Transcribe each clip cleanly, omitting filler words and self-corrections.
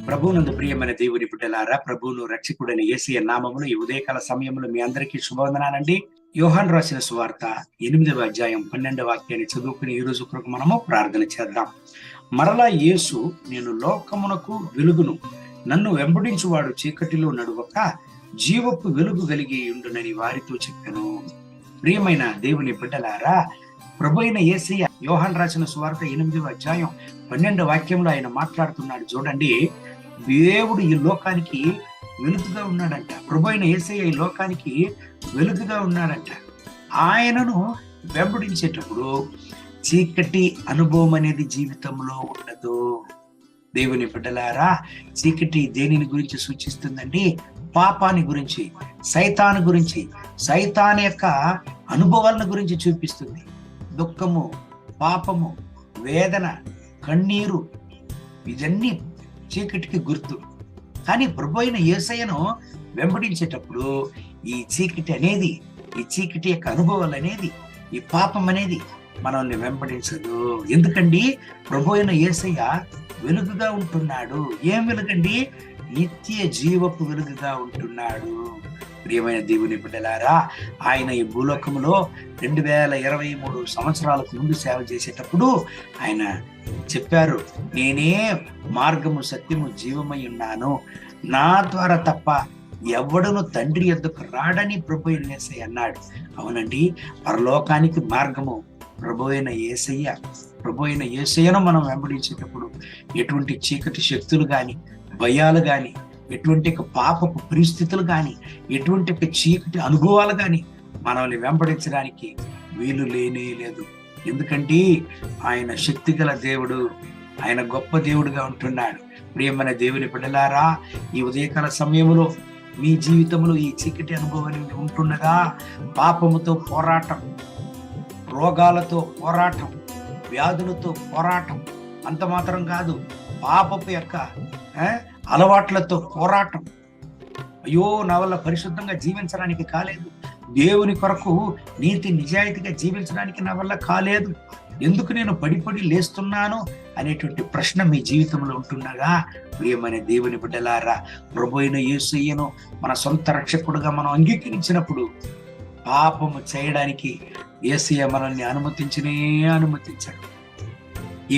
ప్రభువునందు ప్రియమైన దేవుని బిడ్డలారా, ప్రభువును రక్షకుడైన యేసయ్య నామములో ఈ ఉదయకాల సమయంలో మీ అందరికీ శుభవందనాలండి. యోహాను రాసిన సువార్త 8వ అధ్యాయం 12వ వాక్యాన్ని చదువుకుని ఈ రోజు కొరకు మనము ప్రార్థన చేద్దాం. మరలా యేసు, నేను లోకమునకు వెలుగును, నన్ను వెంబడించువాడు చీకటిలో నడువక జీవపు వెలుగు కలిగి ఉండునని వారితో చెప్పెను. ప్రియమైన దేవుని బిడ్డలారా, ప్రభు అయిన యేసయ్య యోహాను రాసిన సువార్త 8వ అధ్యాయం 12వ వాక్యంలో ఆయన మాట్లాడుతున్నాడు. చూడండి, దేవుడు ఈ లోకానికి వెలుగుగా ఉన్నాడంట. ప్రభు అయిన యేసయ్య ఈ లోకానికి వెలుగుగా ఉన్నాడంట. ఆయనను వెంబడించేటప్పుడు చీకటి అనుభవం అనేది జీవితంలో ఉండదు. దేవుని బిడ్డలారా, చీకటి దేనిని గురించి సూచిస్తుందండి? పాపాన్ని గురించి, సైతాను గురించి, సైతాన్ యొక్క అనుభవాలను గురించి చూపిస్తుంది. దుఃఖము, పాపము, వేదన, కన్నీరు, ఇవన్నీ చీకటికి గుర్తు. కానీ ప్రభు అయిన యేసయ్యను వెంబడించేటప్పుడు ఈ చీకటి అనేది, ఈ చీకటి యొక్క అనుభవాలు అనేది, ఈ పాపం అనేది మనల్ని వెంబడించదు. ఎందుకండి? ప్రభు అయిన యేసయ్య వెలుగుగా ఉంటున్నాడు. ఏం వెలుగండి? నిత్య జీవపు వెలుగుగా ఉంటున్నాడు. ప్రియమైన దేవుని బిడ్డలారా, ఆయన ఈ భూలోకంలో 2023 సంవత్సరాలకు ముందు సేవ చేసేటప్పుడు ఆయన చెప్పారు, నేనే మార్గము, సత్యము, జీవమై ఉన్నాను, నా ద్వారా తప్ప ఎవడును తండ్రి యొద్దకు రాడని ప్రభు అయిన యేసయ్య అన్నాడు. అవునండి, పరలోకానికి మార్గము ప్రభు అయిన యేసయ్య. ప్రభు అయిన యేసయ్యను మనం వెంబడించేటప్పుడు ఎటువంటి చీకటి శక్తులు గాని, భయాలు గాని, ఎటువంటి పాపపు పరిస్థితులు గాని, ఎటువంటి చీకటి అనుభవాలు గాని మనల్ని వెంబడించడానికి వీలు లేనే లేదు. ఎందుకంటే ఆయన శక్తిగల దేవుడు, ఆయన గొప్ప దేవుడుగా ఉంటున్నాడు. ప్రియమైన దేవుని బిడ్డలారా, ఈ ఉదయకాల సమయంలో మీ జీవితంలో ఈ చీకటి అనుభవం ఉంటున్నదా? పాపముతో పోరాటం, రోగాలతో పోరాటం, వ్యాధులతో పోరాటం, అంత మాత్రం కాదు, పాపపు యొక్క అలవాట్లతో పోరాటం. అయ్యో, నా వల్ల పరిశుద్ధంగా జీవించడానికి కాలేదు, దేవుని కొరకు నీతి నిజాయితీగా జీవించడానికి నా వల్ల కాలేదు, ఎందుకు నేను పడి లేస్తున్నాను అనేటువంటి ప్రశ్న మీ జీవితంలో ఉంటున్నగా? ప్రియమైన దేవుని బిడ్డలారా, ప్రభు అయిన యేసయ్యను మన సొంత రక్షకుడుగా మనం అంగీకరించినప్పుడు పాపము చేయడానికి యేసయ్య మనల్ని అనుమతించాడు. ఈ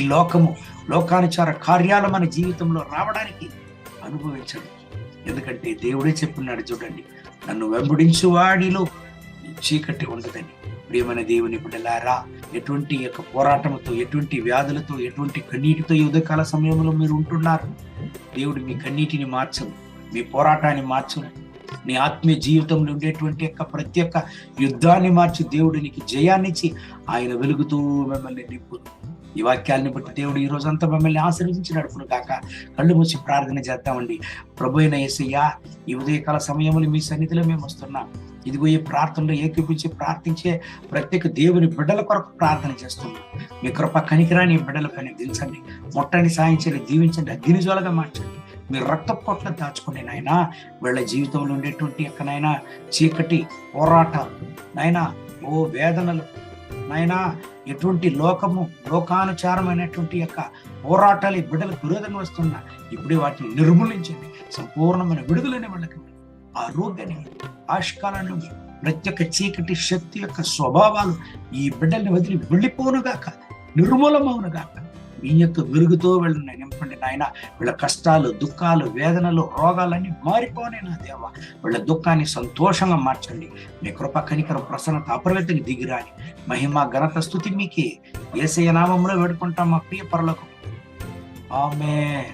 లోకానుచార కార్యాలు మన జీవితంలో రావడానికి అనుభవించడు. ఎందుకంటే దేవుడే చెప్పున్నాడు, చూడండి, నన్ను వెంబడించు వాడిలో చీకటి ఉండదని. ప్రియమైన దేవుని బిడ్డలారా, ఎటువంటి యొక్క పోరాటంతో, ఎటువంటి వ్యాధులతో, ఎటువంటి కన్నీటితో ఈ ఉదయకాల సమయంలో మీరు ఉంటున్నారు. దేవుడు మీ కన్నీటిని మార్చను, మీ పోరాటాన్ని మార్చను, నీ ఆత్మీయ జీవితంలో ఉండేటువంటి యొక్క ప్రతి ఒక్క యుద్ధాన్ని మార్చి దేవుడు నీకు జయాన్నిచ్చి ఆయన వెలుగుతూ మిమ్మల్ని నింపును. ఈ వాక్యాన్ని బట్టి దేవుడు ఈ రోజంతా మిమ్మల్ని ఆశీర్వదించి నడుపును గాక. కళ్ళు మూసి ప్రార్థన చేద్దామండి. ప్రభు అయిన యేసయ్య, ఈ ఉదయకాల సమయంలో మీ సన్నిధిలో మేము వస్తున్నాం. ఇదిగో ఈ ప్రార్థనలో ఏకీపించి ప్రార్థించే ప్రత్యేక దేవుని బిడ్డల కొరకు ప్రార్థన చేస్తున్నాం. మీ కృప కనికరాన్ని బిడ్డల పైన దించండి, ముట్టని సాయించండి, దీవించండి, అగ్నిజ్వాలగా మార్చండి. మీరు రక్త పొట్ల దాచుకోండి నాయన. వీళ్ళ జీవితంలో ఉండేటువంటి ఎక్కడైనా చీకటి పోరాటాలు నాయన, ఓ వేదనలు నాయన, ఎటువంటి లోకానుచారమైనటువంటి యొక్క పోరాటాలు ఈ బిడ్డలకు విరోధంగా వస్తున్నా, ఇప్పుడే వాటిని నిర్మూలించండి. సంపూర్ణమైన విడుదలని వాళ్ళకి, ఆరోగ్యాన్ని, ఆశకాలను, ప్రతి ఒక్క చీకటి శక్తి యొక్క స్వభావాలు ఈ బిడ్డల్ని వదిలి వెళ్ళిపోనుగాక, నిర్మూలమవునుగాక. మీ యొక్క వెలుగుతో వీళ్ళని నింపండి నాయన. వీళ్ళ కష్టాలు, దుఃఖాలు, వేదనలు, రోగాలన్నీ మారిపోనే నా దేవ. వీళ్ళ దుఃఖాన్ని సంతోషంగా మార్చండి. మీ కృప కనికరం, ప్రసన్నత, అప్రగతిని దిగిరాని. మహిమ, ఘనత, స్తుతి మీకే. యేసయ్య నామములో వేడుకుంటాం మా ప్రియ పరలోకం. ఆమేన్.